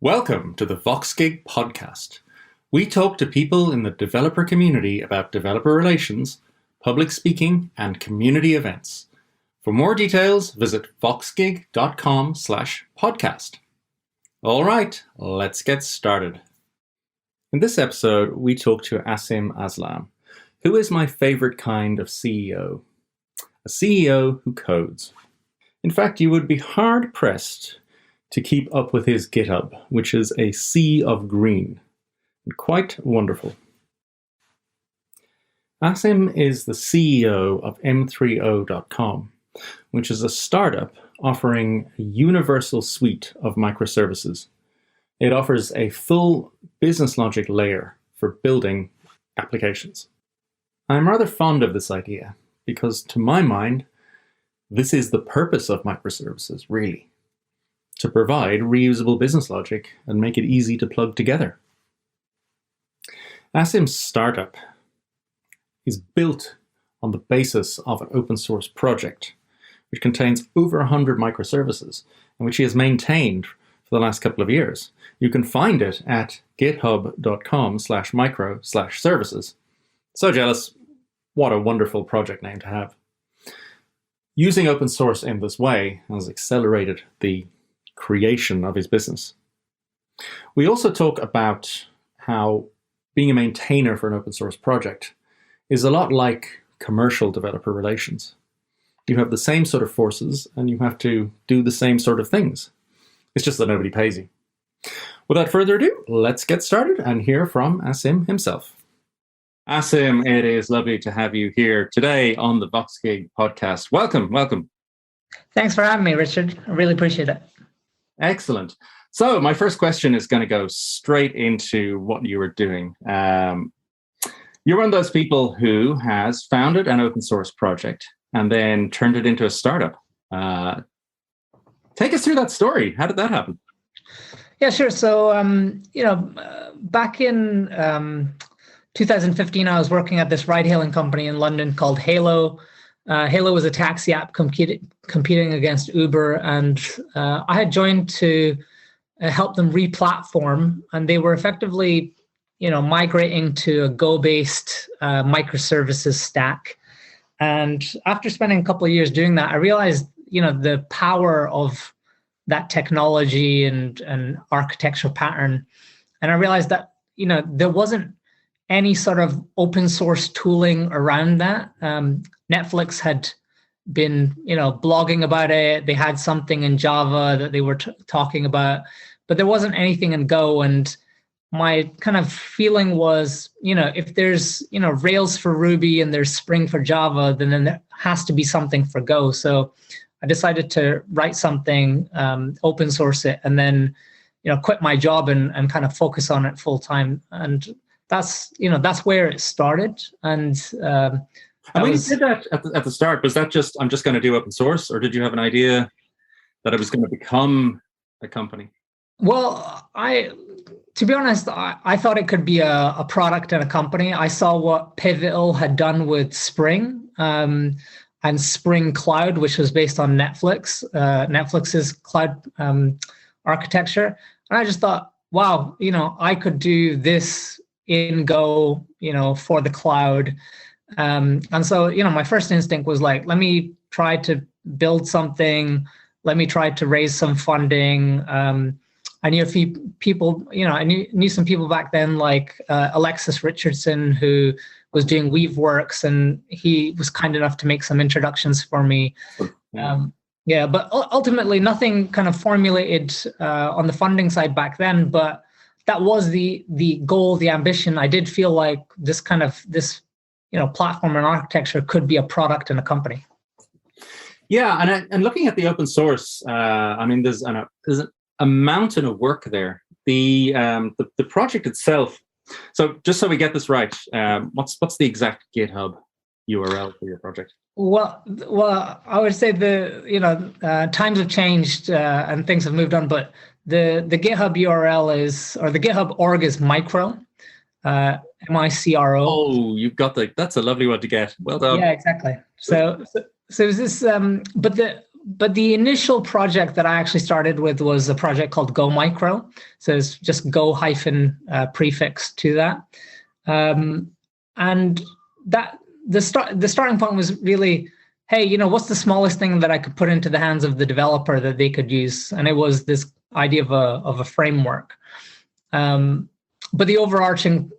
Welcome to the Voxgig podcast. We talk to people in the developer community about developer relations, public speaking, and community events. For more details, visit voxgig.com/podcast. All right, let's get started. In this episode, we talk to Asim Aslam, who is my favorite kind of CEO. A CEO who codes. In fact, you would be hard-pressed to keep up with his GitHub, which is a sea of green. Quite wonderful. Asim is the CEO of m30.com, which is a startup offering a universal suite of microservices. It offers a full business logic layer for building applications. I'm rather fond of this idea because, to my mind, this is the purpose of microservices, really. To provide reusable business logic and make it easy to plug together. Asim's startup is built on the basis of an open source project, which contains over 100 microservices, and which he has maintained for the last couple of years. You can find it at github.com/micro/services. So jealous. What a wonderful project name to have. Using open source in this way has accelerated the creation of his business. We also talk about how being a maintainer for an open source project is a lot like commercial developer relations. You have the same sort of forces and you have to do the same sort of things. It's just that nobody pays you. Without further ado, let's get started and hear from Asim himself. Asim, it is lovely to have you here today on the Voxgig podcast. Welcome. Thanks for having me, Richard. I really appreciate it. Excellent. So my first question is going to go straight into what you were doing. You're one of those people who has founded an open source project and then turned it into a startup. Take us through that story. How did that happen? Yeah, sure. So, back in 2015, I was working at this ride-hailing company in London called Halo. Halo was a taxi app competing against Uber, and I had joined to help them re-platform, and they were effectively, migrating to a Go-based microservices stack. And after spending a couple of years doing that, I realized, the power of that technology and architectural pattern, and I realized that, there wasn't any sort of open source tooling around that. Netflix had been, blogging about it. They had something in Java that they were talking about, but there wasn't anything in Go. And my kind of feeling was, if there's, Rails for Ruby and there's Spring for Java, then there has to be something for Go. So I decided to write something, open source it, and then, quit my job and kind of focus on it full time. And that's where it started. And when you did that at the start, was that just, I'm just going to do open source, or did you have an idea that it was going to become a company? Well, to be honest, I thought it could be a product and a company. I saw what Pivotal had done with Spring and Spring Cloud, which was based on Netflix's cloud architecture. And I just thought, wow, I could do this in Go, for the cloud. And so, my first instinct was like, let me try to build something. Let me try to raise some funding. I knew a few people, I knew some people back then, like Alexis Richardson, who was doing Weaveworks, and he was kind enough to make some introductions for me. But ultimately nothing kind of formulated on the funding side back then, but that was the goal, the ambition. I did feel like this platform and architecture could be a product and a company. Yeah, and looking at the open source, there's a mountain of work there. The project itself. So just so we get this right, what's the exact GitHub URL for your project? Well, I would say times have changed and things have moved on, but the GitHub URL is, or the GitHub org is micro, MICRO. Oh, you've got that's a lovely one to get. Well done. Yeah, exactly. So is this, but but the initial project that I actually started with was a project called Go Micro. So it's just Go hyphen prefix to that. And that the starting point was really, hey, what's the smallest thing that I could put into the hands of the developer that they could use? And it was this idea of a framework. But the overarching,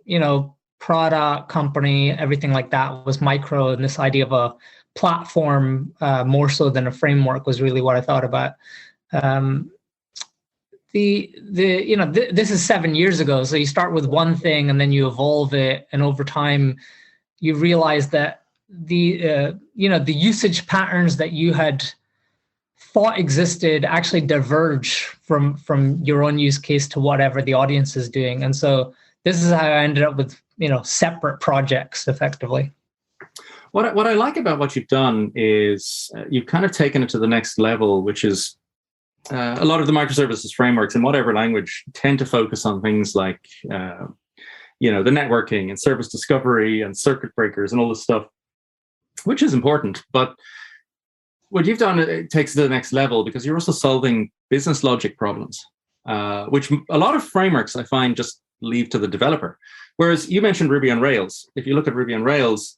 product, company, everything like that was micro, and this idea of a platform more so than a framework was really what I thought about. This is 7 years ago, so you start with one thing and then you evolve it, and over time you realize that the usage patterns that you had thought existed actually diverge from your own use case to whatever the audience is doing. And so this is how I ended up with separate projects effectively. What I like about what you've done is you've kind of taken it to the next level, which is a lot of the microservices frameworks in whatever language tend to focus on things like the networking and service discovery and circuit breakers and all this stuff, which is important. But what you've done, it takes it to the next level because you're also solving business logic problems, which a lot of frameworks I find just leave to the developer. Whereas you mentioned Ruby on Rails. If you look at Ruby on Rails,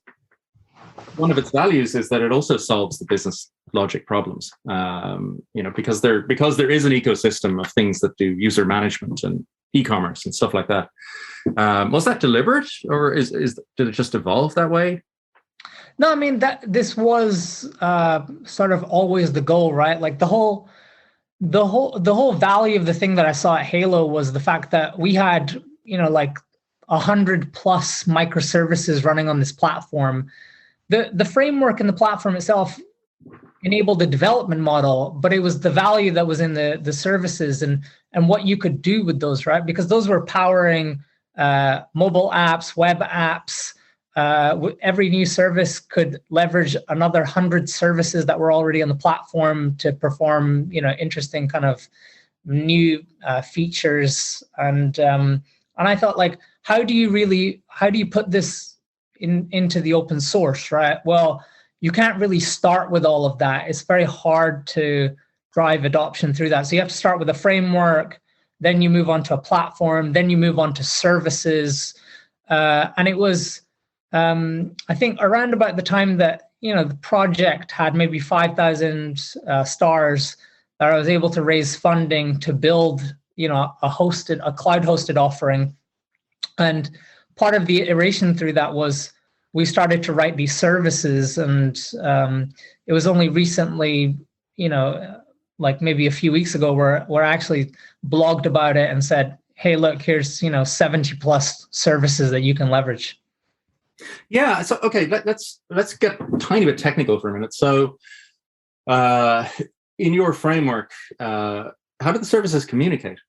one of its values is that it also solves the business logic problems. Because there is an ecosystem of things that do user management and e-commerce and stuff like that. Was that deliberate, or did it just evolve that way? No, I mean this was sort of always the goal, right? Like the whole value of the thing that I saw at Halo was the fact that we had 100 plus microservices running on this platform. The framework and the platform itself enabled the development model, but it was the value that was in the services and what you could do with those, right? Because those were powering mobile apps, web apps. Every new service could leverage another 100 services that were already on the platform to perform, interesting kind of new features. And I thought, like, how do you put this into the open source, right? Well, you can't really start with all of that. It's very hard to drive adoption through that. So you have to start with a framework, then you move on to a platform, then you move on to services. And it was, I think, around about the time that, the project had maybe 5,000 stars, that I was able to raise funding to build, a cloud-hosted offering. And part of the iteration through that was we started to write these services, and it was only recently, like maybe a few weeks ago, where I actually blogged about it and said, hey, look, here's 70 plus services that you can leverage. Yeah. So okay, let's get a tiny bit technical for a minute. So in your framework, how do the services communicate?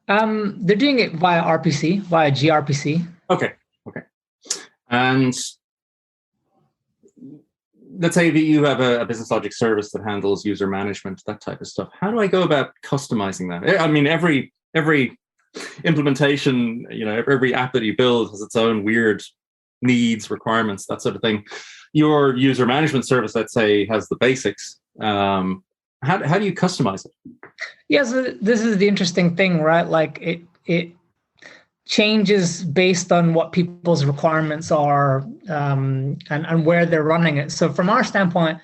They're doing it via RPC, via gRPC. Okay. And let's say that you have a business logic service that handles user management, that type of stuff. How do I go about customizing that? I mean, every implementation, every app that you build has its own weird needs, requirements, that sort of thing. Your user management service, let's say, has the basics. How do you customize it? Yeah, so this is the interesting thing, right? Like it changes based on what people's requirements are and where they're running it. So from our standpoint,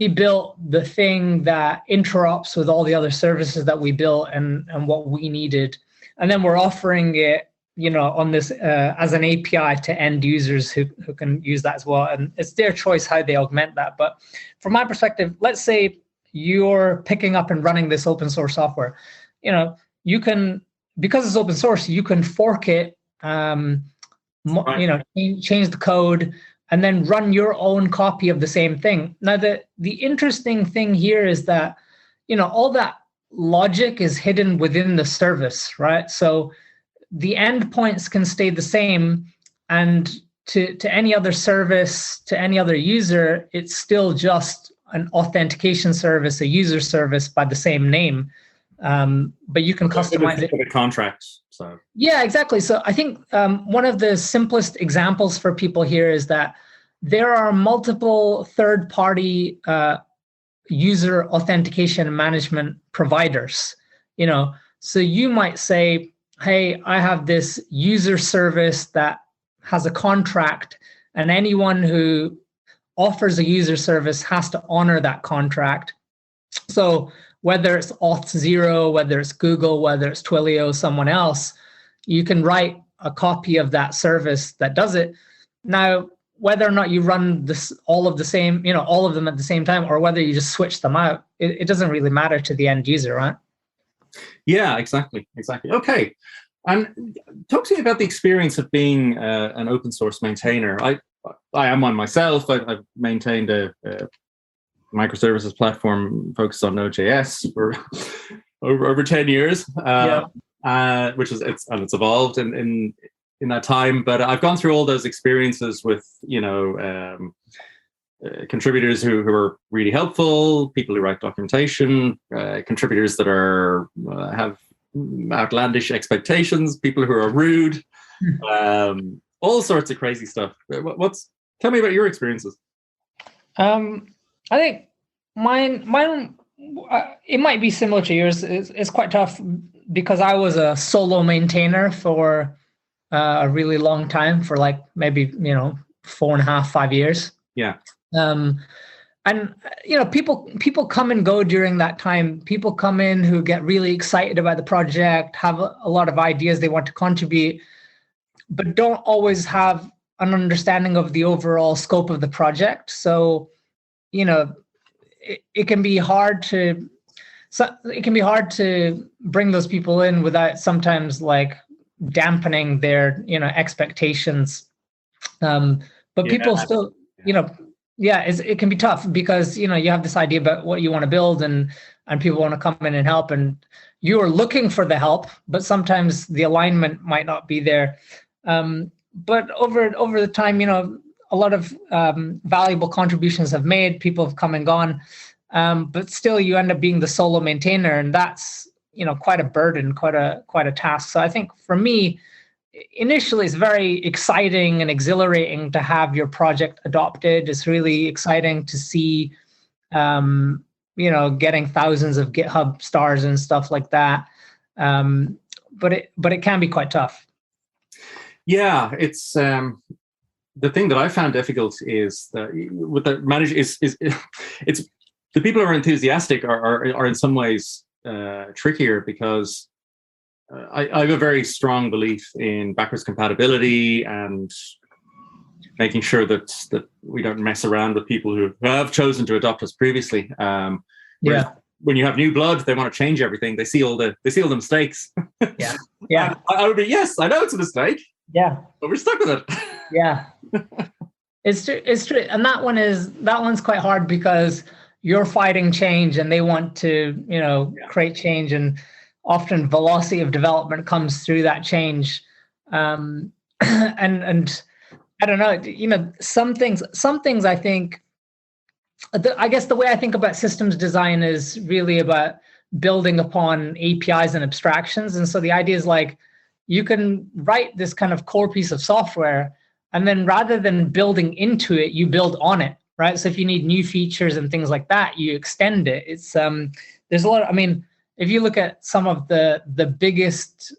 we built the thing that interrupts with all the other services that we built and what we needed. And then we're offering it, on this as an API to end users who can use that as well. And it's their choice how they augment that. But from my perspective, let's say you're picking up and running this open source software, you can, because it's open source, you can fork it, change the code, and then run your own copy of the same thing. Now, the interesting thing here is that, all that logic is hidden within the service, right? So the endpoints can stay the same, and to any other service, to any other user, it's still just an authentication service, a user service by the same name. But you can customize it. The contracts. So yeah, exactly. So I think one of the simplest examples for people here is that there are multiple third-party user authentication and management providers. So you might say, hey, I have this user service that has a contract, and anyone who offers a user service has to honor that contract. So whether it's Auth0, whether it's Google, whether it's Twilio, someone else, you can write a copy of that service that does it. Now, whether or not you run all of them at the same time, or whether you just switch them out, it doesn't really matter to the end user, right? Yeah, exactly. Okay. And talk to me about the experience of being an open source maintainer. I am one myself. I've maintained a microservices platform focused on Node.js for over 10 years, which is it's evolved in that time. But I've gone through all those experiences with contributors who are really helpful, people who write documentation, contributors that have outlandish expectations, people who are rude, all sorts of crazy stuff. Tell me about your experiences. I think mine it might be similar to yours. It's quite tough because I was a solo maintainer for a really long time, for like maybe 4.5, 5 years. Yeah. And people come and go during that time. People come in who get really excited about the project, have a lot of ideas they want to contribute, but don't always have an understanding of the overall scope of the project. So, it can be hard to bring those people in without sometimes like dampening their expectations. But people still, it can be tough because you have this idea about what you want to build, and people want to come in and help, and you are looking for the help, but sometimes the alignment might not be there. But over the time, a lot of valuable contributions have made. People have come and gone, but still, you end up being the solo maintainer, and that's quite a burden, quite a task. So I think for me, initially, it's very exciting and exhilarating to have your project adopted. It's really exciting to see, getting thousands of GitHub stars and stuff like that. But it can be quite tough. Yeah, it's the thing that I found difficult is that with the manage is it's the people who are enthusiastic are in some ways trickier because. I have a very strong belief in backwards compatibility and making sure that we don't mess around with people who have chosen to adopt us previously. When you have new blood, they want to change everything. They see all the mistakes. Yeah. I would be, yes, I know it's a mistake. Yeah, but we're stuck with it. Yeah, it's true, and that one's quite hard because you're fighting change, and they want to create change, and often velocity of development comes through that change. And I don't know, some things I think, I guess the way I think about systems design is really about building upon APIs and abstractions. And so the idea is like, you can write this kind of core piece of software, and then rather than building into it, you build on it, right? So if you need new features and things like that, you extend it. It's there's a lot of, if you look at some of the biggest,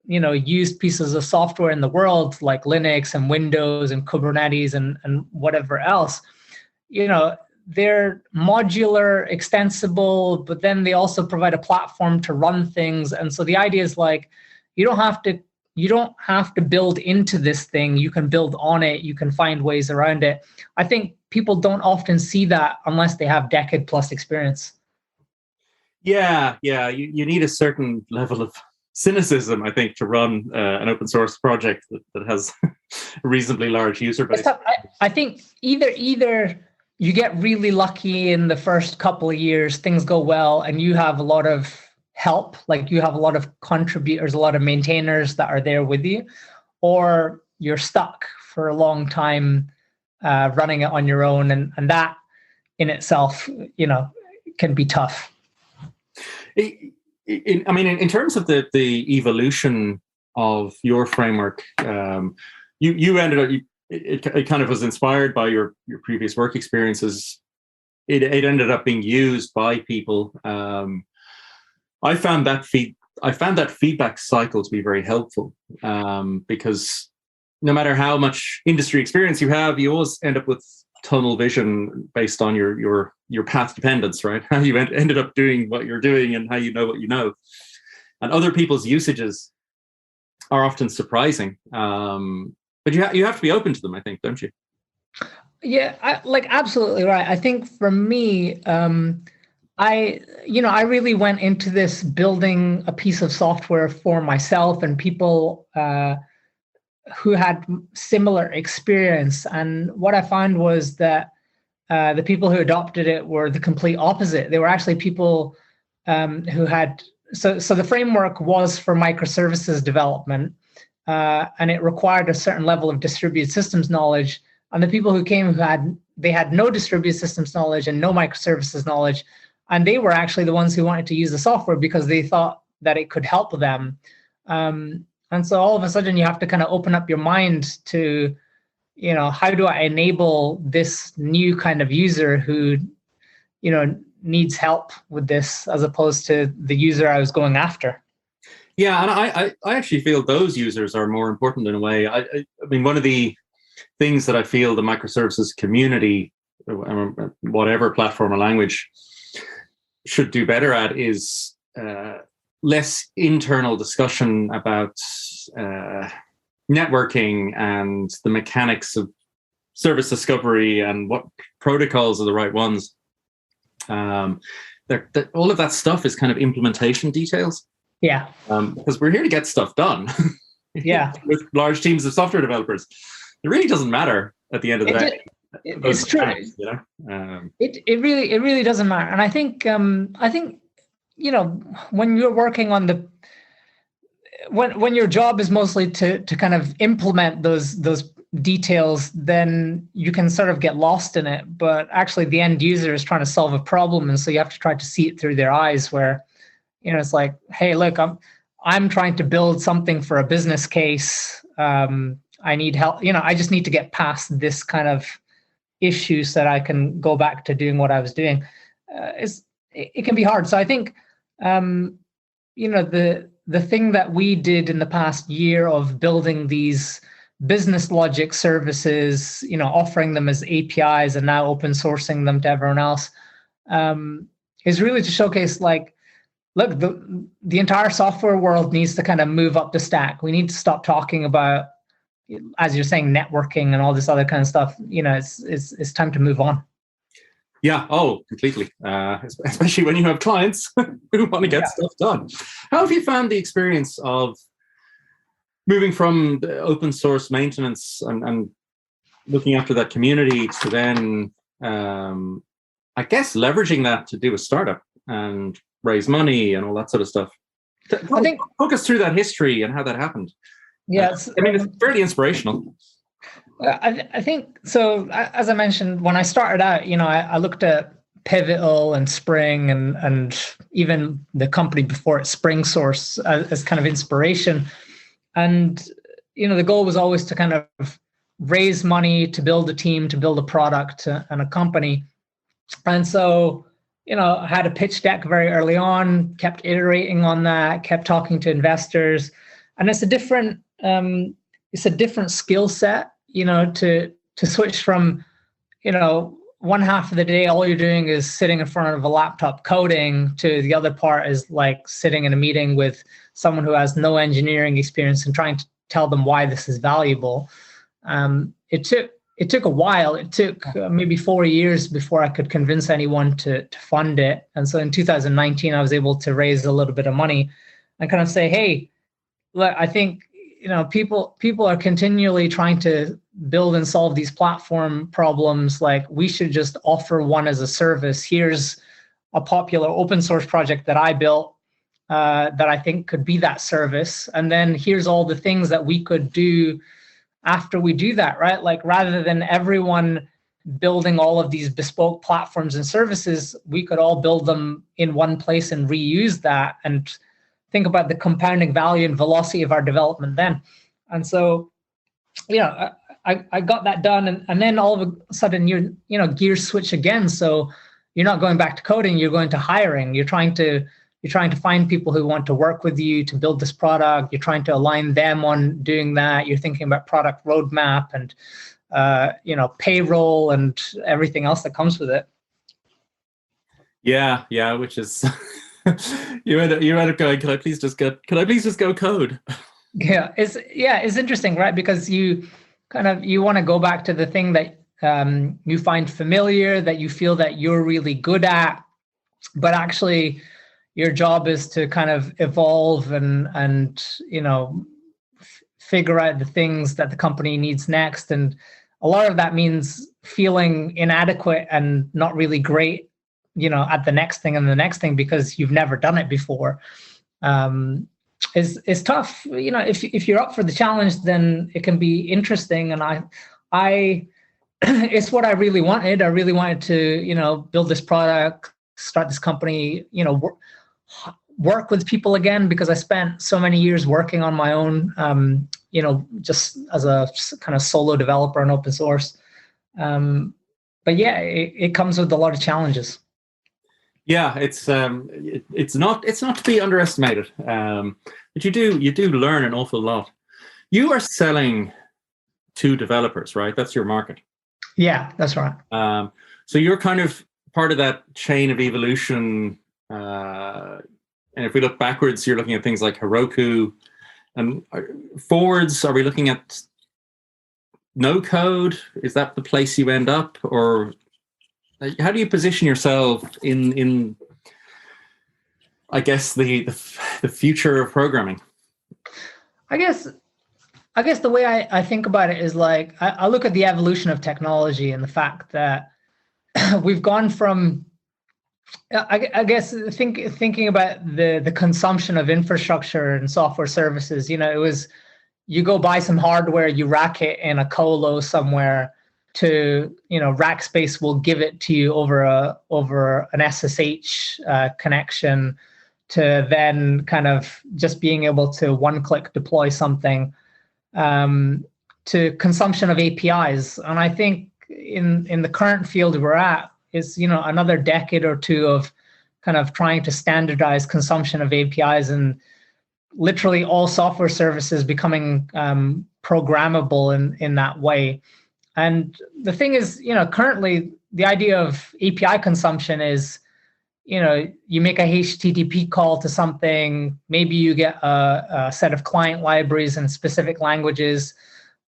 used pieces of software in the world, like Linux and Windows and Kubernetes and whatever else, they're modular, extensible, but then they also provide a platform to run things. And so the idea is like, you don't have to build into this thing. You can build on it. You can find ways around it. I think people don't often see that unless they have decade-plus experience. Yeah. You need a certain level of cynicism, I think, to run an open source project that has a reasonably large user base. I think either you get really lucky in the first couple of years, things go well, and you have a lot of help, like you have a lot of contributors, a lot of maintainers that are there with you, or you're stuck for a long time running it on your own, and that in itself, can be tough. In terms of the evolution of your framework, you ended up, it kind of was inspired by your previous work experiences it ended up being used by people. I found that feedback cycle to be very helpful, because no matter how much industry experience you have, you always end up with tunnel vision based on your path dependence, right? How you ended up doing what you're doing and how you know what you know. And other people's usages are often surprising, but you have to be open to them, I think, don't you? Yeah, absolutely right. I think for me, I really went into this building a piece of software for myself and people who had similar experience. And what I found was that the people who adopted it were the complete opposite. They were actually people who had, so the framework was for microservices development, and it required a certain level of distributed systems knowledge. And the people who came they had no distributed systems knowledge and no microservices knowledge. And they were actually the ones who wanted to use the software because they thought that it could help them. And so all of a sudden you have to kind of open up your mind to, how do I enable this new kind of user who, needs help with this as opposed to the user I was going after. Yeah, and I actually feel those users are more important in a way. I mean, one of the things that I feel the microservices community, whatever platform or language, should do better at is less internal discussion about networking and the mechanics of service discovery and what protocols are the right ones. All of that stuff is kind of implementation details. Yeah. Because we're here to get stuff done. Yeah. With large teams of software developers. It really doesn't matter at the end of the day. It's true. It really doesn't matter. And I think when you're working on when your job is mostly to kind of implement those details, then you can sort of get lost in it. But actually the end user is trying to solve a problem. And so you have to try to see it through their eyes where, it's like, hey, look, I'm trying to build something for a business case. I need help. I just need to get past this kind of issue so that I can go back to doing what I was doing. It can be hard. So I think, the thing that we did in the past year of building these business logic services, offering them as APIs and now open sourcing them to everyone else, is really to showcase, like, look, the entire software world needs to kind of move up the stack. We need to stop talking about, as you're saying, networking and all this other kind of stuff. It's time to move on. Yeah. Oh, completely. Especially when you have clients who want to get stuff done. How have you found the experience of moving from the open source maintenance and looking after that community to then, I guess, leveraging that to do a startup and raise money and all that sort of stuff? Talk us through that history and how that happened. Yes. It's fairly inspirational. I think so. As I mentioned, when I started out, I looked at Pivotal and Spring and even the company before it, Spring Source, as kind of inspiration. And, the goal was always to kind of raise money to build a team, to build a product and a company. And so, I had a pitch deck very early on, kept iterating on that, kept talking to investors. And it's a different skill set, to switch from, one half of the day, all you're doing is sitting in front of a laptop coding, to the other part is like sitting in a meeting with someone who has no engineering experience and trying to tell them why this is valuable. It took a while. It took maybe 4 years before I could convince anyone to fund it. And so in 2019, I was able to raise a little bit of money and kind of say, hey, look, I think, people are continually trying to build and solve these platform problems. Like, we should just offer one as a service. Here's a popular open source project that I built that I think could be that service. And then here's all the things that we could do after we do that, right? Like, rather than everyone building all of these bespoke platforms and services, we could all build them in one place and reuse that and think about the compounding value and velocity of our development then. And so, I got that done. And then all of a sudden gears switch again. So, you're not going back to coding, you're going to hiring. You're trying to find people who want to work with you to build this product. You're trying to align them on doing that. You're thinking about product roadmap and payroll and everything else that comes with it. Yeah, which is you end up going, can I please just go code? It's interesting, right? Because you want to go back to the thing that you find familiar, that you feel that you're really good at, but actually your job is to kind of evolve and figure out the things that the company needs next. And a lot of that means feeling inadequate and not really great, at the next thing and the next thing, because you've never done it before. It's tough. If you're up for the challenge, then it can be interesting. And I it's what I really wanted. I really wanted to, build this product, start this company, work with people again, because I spent so many years working on my own, just as a kind of solo developer in open source. But yeah, it comes with a lot of challenges. Yeah, it's not to be underestimated. But you do learn an awful lot. You are selling to developers, right? That's your market. Yeah, that's right. So you're kind of part of that chain of evolution. And if we look backwards, you're looking at things like Heroku. And forwards, are we looking at no code? Is that the place you end up? Or how do you position yourself in I guess, the future of programming? I guess the way I think about it is like, I look at the evolution of technology and the fact that we've gone from, I guess, thinking about the consumption of infrastructure and software services. It was, you go buy some hardware, you rack it in a colo somewhere, to Rackspace will give it to you over an SSH connection, to then kind of just being able to one-click deploy something, to consumption of APIs. And I think in the current field we're at is another decade or two of kind of trying to standardize consumption of APIs, and literally all software services becoming programmable in that way. And the thing is, currently the idea of API consumption is, you make a HTTP call to something, maybe you get a set of client libraries in specific languages.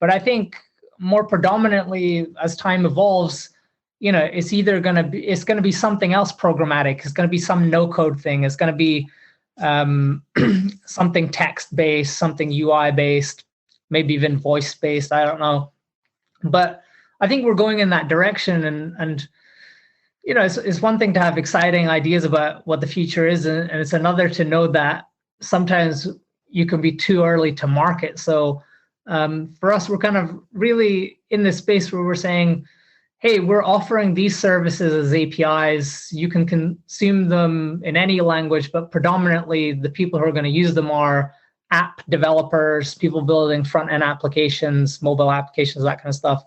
But I think more predominantly, as time evolves, it's either going to be something else programmatic. It's going to be some no code thing. It's going to be something text based, something UI based, maybe even voice based. I don't know. But I think we're going in that direction, and it's one thing to have exciting ideas about what the future is, and it's another to know that sometimes you can be too early to market. So for us, we're kind of really in this space where we're saying, hey, we're offering these services as APIs. You can consume them in any language, but predominantly the people who are going to use them are app developers, people building front-end applications, mobile applications, that kind of stuff.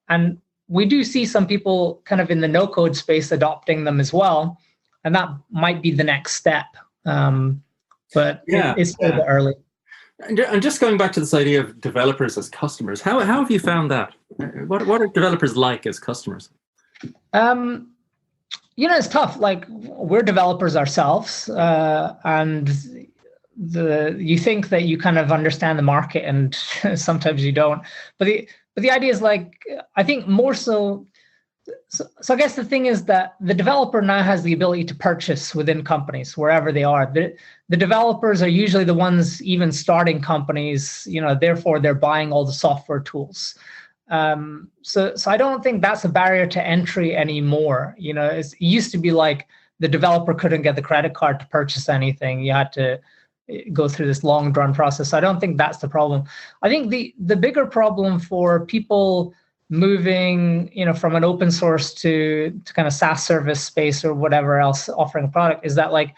And we do see some people kind of in the no-code space adopting them as well, and that might be the next step. But it's still a bit early. And just going back to this idea of developers as customers, how have you found that? What are developers like as customers? It's tough. Like, we're developers ourselves, and you think that you kind of understand the market, and sometimes you don't. But the idea is, like, I think more so I guess the thing is that the developer now has the ability to purchase within companies wherever they are. The developers are usually the ones even starting companies, therefore they're buying all the software tools. So I don't think that's a barrier to entry anymore. It used to be like the developer couldn't get the credit card to purchase anything. You had to go through this long drawn process. So I don't think that's the problem. I think the bigger problem for people moving, from an open source to kind of SaaS service space or whatever else offering a product is that, like,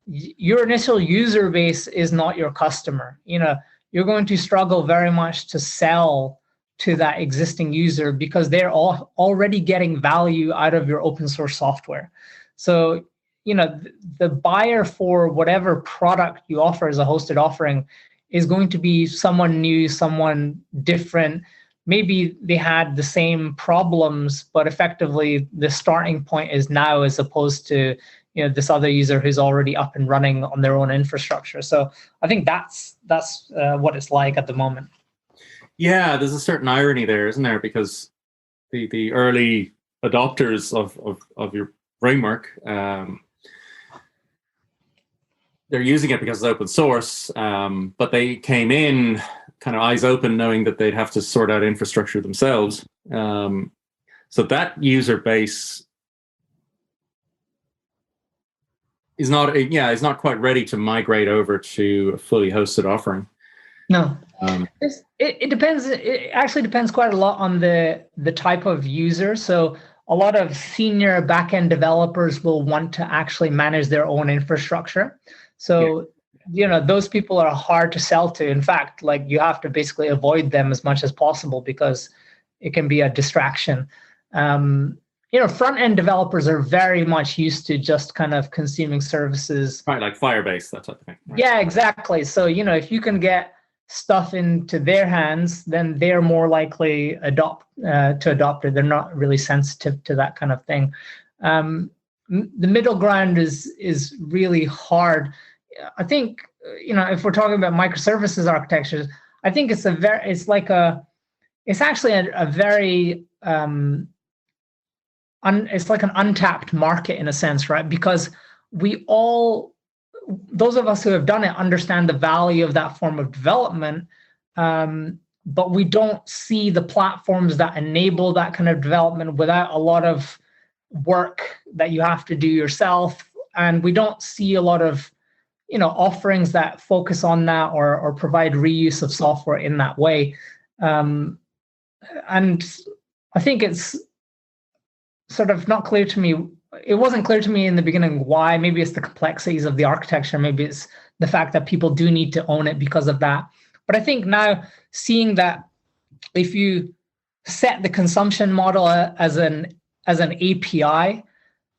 your initial user base is not your customer. You're going to struggle very much to sell to that existing user because they're already getting value out of your open source software. So, the buyer for whatever product you offer as a hosted offering is going to be someone new, someone different. Maybe they had the same problems, but effectively the starting point is now, as opposed to this other user who's already up and running on their own infrastructure. So I think that's what it's like at the moment. Yeah, there's a certain irony there, isn't there? Because the early adopters of your framework, they're using it because it's open source, but they came in kind of eyes open, knowing that they'd have to sort out infrastructure themselves. So that user base is not quite ready to migrate over to a fully hosted offering. No, it depends. It actually depends quite a lot on the type of user. So a lot of senior backend developers will want to actually manage their own infrastructure. So, those people are hard to sell to. In fact, like, you have to basically avoid them as much as possible because it can be a distraction. Front-end developers are very much used to just kind of consuming services. Right, like Firebase, that type of thing. Right. Yeah, exactly. So, if you can get stuff into their hands, then they're more likely to adopt it. They're not really sensitive to that kind of thing. The middle ground is really hard. I think, if we're talking about microservices architectures, I think it's actually a very it's like an untapped market in a sense, right? Because those of us who have done it understand the value of that form of development, but we don't see the platforms that enable that kind of development without a lot of work that you have to do yourself. And we don't see a lot of offerings that focus on that or provide reuse of software in that way. And I think it's sort of not clear to me. It wasn't clear to me in the beginning why. Maybe it's the complexities of the architecture. Maybe it's the fact that people do need to own it because of that. But I think now, seeing that if you set the consumption model as an API,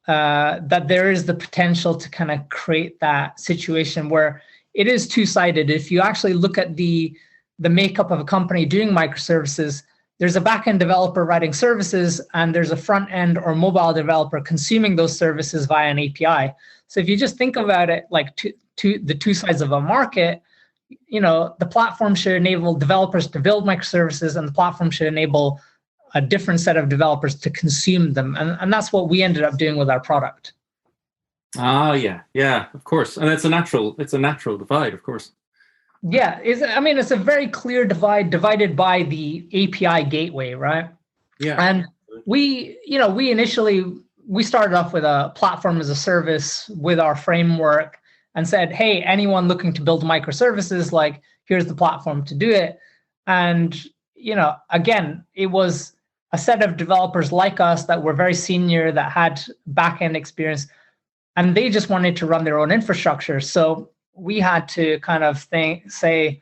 that there is the potential to kind of create that situation where it is two-sided. If you actually look at the makeup of a company doing microservices, there's a back-end developer writing services, and there's a front-end or mobile developer consuming those services via an API. So if you just think about it like the two sides of a market, the platform should enable developers to build microservices, and the platform should enable a different set of developers to consume them. And that's what we ended up doing with our product. Yeah, of course. And it's a natural divide, of course. Yeah, it's a very clear divide, divided by the API gateway, right? Yeah. And we initially started off with a platform as a service with our framework and said, hey, anyone looking to build microservices, like, here's the platform to do it. And, again, it was a set of developers like us that were very senior, that had back-end experience, and they just wanted to run their own infrastructure. So we had to kind of say,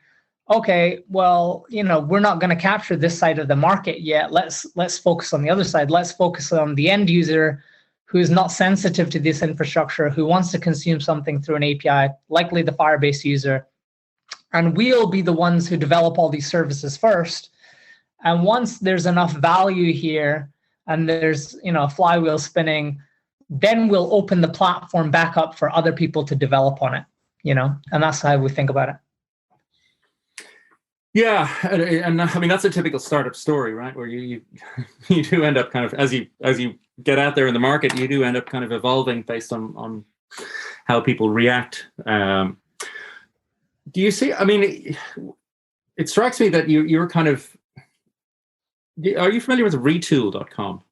okay, well, we're not going to capture this side of the market yet. Let's focus on the other side. Let's focus on the end user who is not sensitive to this infrastructure, who wants to consume something through an API, likely the Firebase user. And we'll be the ones who develop all these services first. And once there's enough value here and there's a flywheel spinning, then we'll open the platform back up for other people to develop on it, and that's how we think about it. Yeah, and I mean, that's a typical startup story, right? Where you do end up kind of, as you get out there in the market, you do end up kind of evolving based on how people react. Do you see? I mean, it strikes me that you're kind of. Are you familiar with retool.com?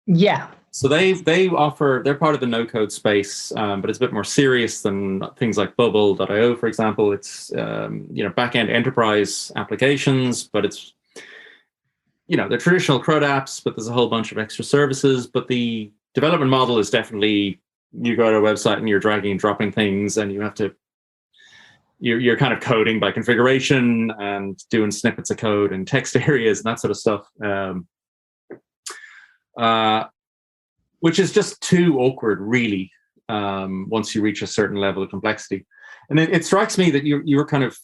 Yeah. So they offer, they're part of the no-code space, but it's a bit more serious than things like Bubble.io, for example. It's back-end enterprise applications, but it's they're traditional CRUD apps, but there's a whole bunch of extra services. But the development model is definitely, you go to a website and you're dragging and dropping things, and you have to you're kind of coding by configuration and doing snippets of code in text areas and that sort of stuff, which is just too awkward, really, once you reach a certain level of complexity. And it strikes me that you're kind of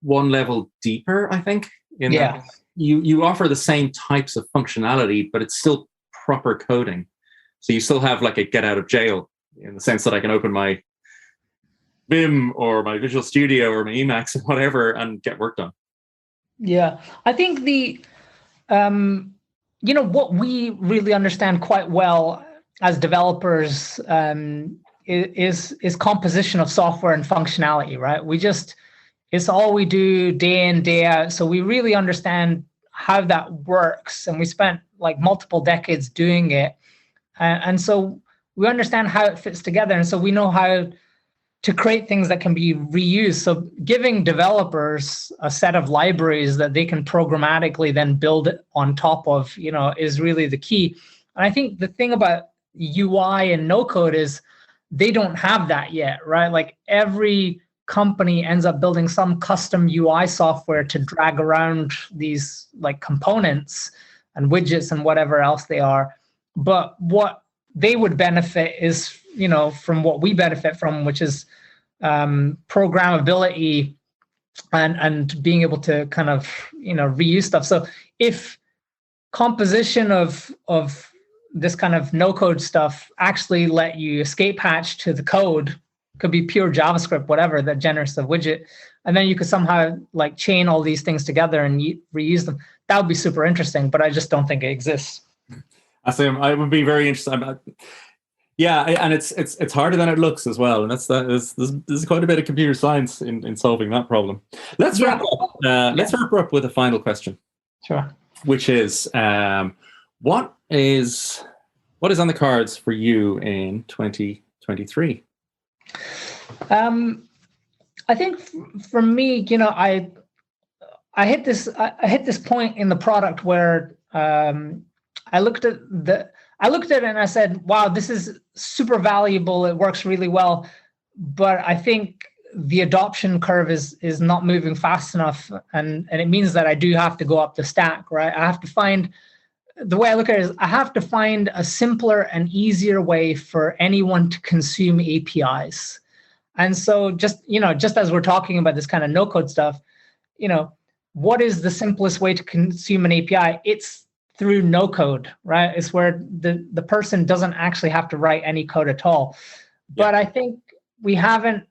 one level deeper, I think, in that you offer the same types of functionality, but it's still proper coding. So you still have like a get out of jail, in the sense that I can open my Vim or my Visual Studio or my Emacs or whatever and get work done. Yeah, I think what we really understand quite well as developers is composition of software and functionality, right? It's all we do day in, day out. So we really understand how that works. And we spent like multiple decades doing it. And so we understand how it fits together. And so we know how to create things that can be reused. So giving developers a set of libraries that they can programmatically then build on top of, is really the key. And I think the thing about UI and no code is they don't have that yet, right? Like every company ends up building some custom UI software to drag around these like components and widgets and whatever else they are. But what they would benefit is, from what we benefit from, which is programmability and being able to kind of, reuse stuff. So if composition of this kind of no code stuff actually let you escape hatch to the code, could be pure JavaScript, whatever, that generates the widget, and then you could somehow like chain all these things together and reuse them, that would be super interesting, but I just don't think it exists. I would be very interested. Yeah, and it's harder than it looks as well, and there's quite a bit of computer science in solving that problem. Let's wrap up. Let's wrap up with a final question. Sure. Which is, what is on the cards for you in 2023? I think for me, I hit this point in the product where I looked at it and I said, wow, this is super valuable. It works really well. But I think the adoption curve is not moving fast enough. And it means that I do have to go up the stack, right? The way I look at it is I have to find a simpler and easier way for anyone to consume APIs. And so just as we're talking about this kind of no code stuff, what is the simplest way to consume an API? It's through no code, right? It's where the person doesn't actually have to write any code at all. But I think we haven't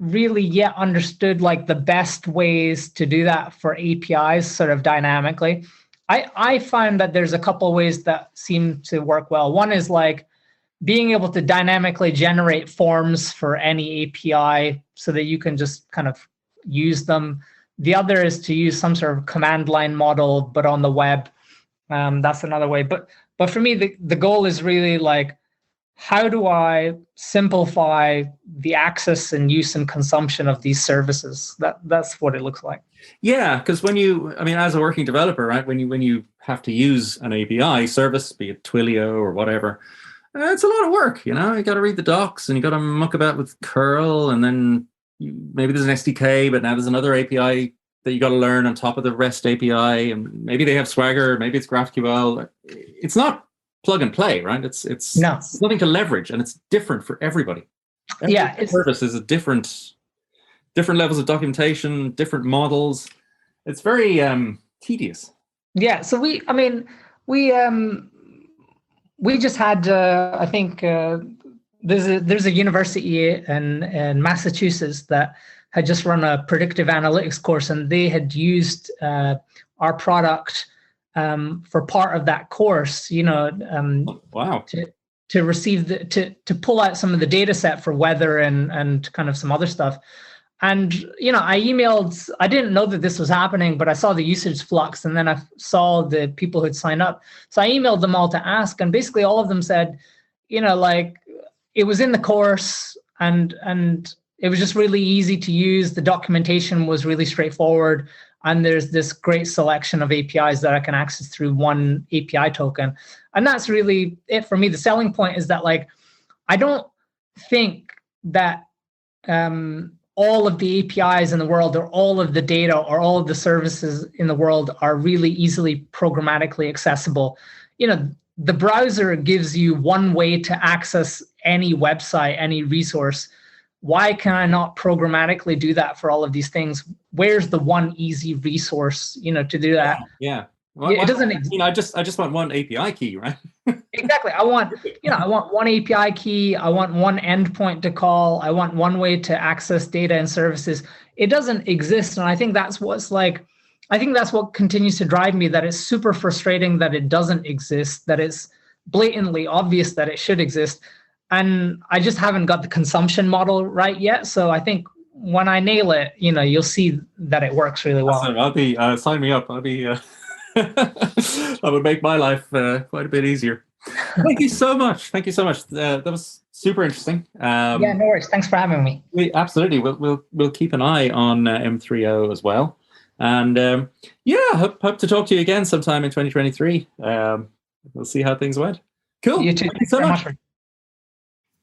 really yet understood like the best ways to do that for APIs sort of dynamically. I find that there's a couple of ways that seem to work well. One is like being able to dynamically generate forms for any API so that you can just kind of use them. The other is to use some sort of command line model, but on the web. That's another way. But for me, the goal is really like, how do I simplify the access and use and consumption of these services? That's what it looks like. Yeah, because as a working developer, right, when you have to use an API service, be it Twilio or whatever, it's a lot of work. You got to read the docs and you got to muck about with curl, and then maybe there's an SDK, but now there's another API that you got to learn on top of the REST API, and maybe they have Swagger, maybe it's GraphQL. It's not plug and play, right? It's nothing to leverage, and it's different for everybody. Every service is a different levels of documentation, different models. It's very tedious. Yeah. So we just had I think there's a university in Massachusetts that had just run a predictive analytics course, and they had used our product for part of that course, wow, to receive to pull out some of the data set for weather and kind of some other stuff. And I didn't know that this was happening, but I saw the usage flux, and then I saw the people who'd signed up. So I emailed them all to ask, and basically all of them said, like it was in the course and it was just really easy to use. The documentation was really straightforward. And there's this great selection of APIs that I can access through one API token. And that's really it for me. The selling point is that, like, I don't think that all of the APIs in the world or all of the data or all of the services in the world are really easily programmatically accessible. The browser gives you one way to access any website, any resource. Why can I not programmatically do that for all of these things? Where's the one easy resource, to do that? Yeah. It doesn't. I just want one API key, right? Exactly. I want one API key. I want one endpoint to call. I want one way to access data and services. It doesn't exist, and I think that's what continues to drive me. That it's super frustrating that it doesn't exist. That it's blatantly obvious that it should exist, and I just haven't got the consumption model right yet. So I think when I nail it, you'll see that it works really well. Awesome. I'll be sign me up. I'll be. That would make my life quite a bit easier. Thank you so much. That was super interesting. Yeah, no worries. Thanks for having me. Absolutely. We'll keep an eye on M3O as well. And hope to talk to you again sometime in 2023. We'll see how things went. Cool. You too. Thank you so much.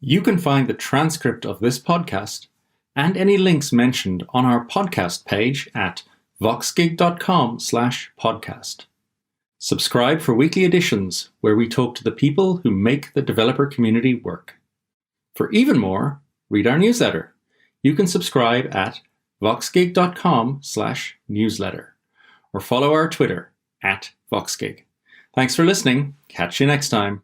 You can find the transcript of this podcast and any links mentioned on our podcast page at voxgig.com/podcast. Subscribe for weekly editions where we talk to the people who make the developer community work. For even more, read our newsletter. You can subscribe at voxgig.com/newsletter or follow our Twitter @Voxgig. Thanks for listening. Catch you next time.